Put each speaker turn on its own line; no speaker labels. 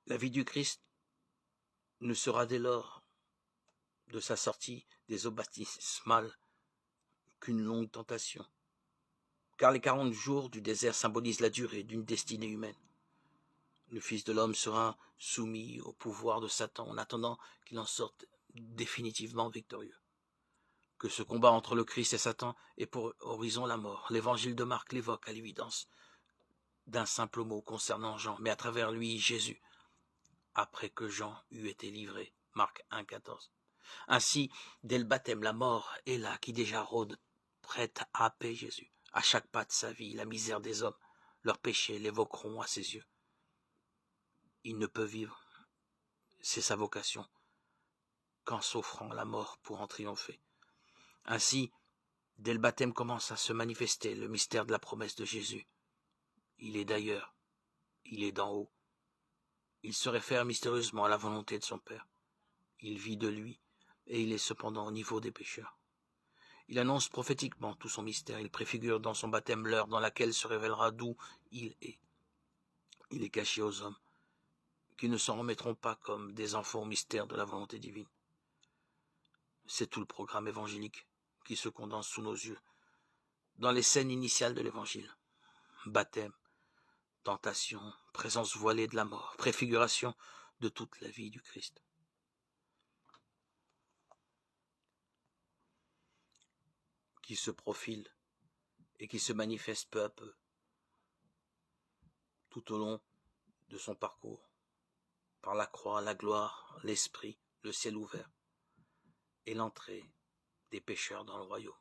La vie du Christ ne sera dès lors de sa sortie des eaux baptismales qu'une longue tentation, car les 40 jours du désert symbolisent la durée d'une destinée humaine. Le Fils de l'homme sera soumis au pouvoir de Satan en attendant qu'il en sorte définitivement victorieux. Que ce combat entre le Christ et Satan ait pour horizon la mort. L'évangile de Marc l'évoque à l'évidence d'un simple mot concernant Jean, mais à travers lui Jésus, après que Jean eut été livré. Marc 1,14. Ainsi, dès le baptême, la mort est là, qui déjà rôde, prête à happer Jésus. À chaque pas de sa vie, la misère des hommes, leurs péchés l'évoqueront à ses yeux. Il ne peut vivre, c'est sa vocation, qu'en s'offrant la mort pour en triompher. Ainsi, dès le baptême commence à se manifester le mystère de la promesse de Jésus. Il est d'ailleurs, il est d'en haut. Il se réfère mystérieusement à la volonté de son Père. Il vit de lui, et il est cependant au niveau des pécheurs. Il annonce prophétiquement tout son mystère. Il préfigure dans son baptême l'heure dans laquelle se révélera d'où il est. Il est caché aux hommes, qui ne s'en remettront pas comme des enfants au mystère de la volonté divine. C'est tout le programme évangélique qui se condense sous nos yeux, dans les scènes initiales de l'évangile. Baptême, tentation, présence voilée de la mort, préfiguration de toute la vie du Christ. Qui se profile et qui se manifeste peu à peu tout au long de son parcours, par la croix, la gloire, l'esprit, le ciel ouvert et l'entrée des pécheurs dans le royaume.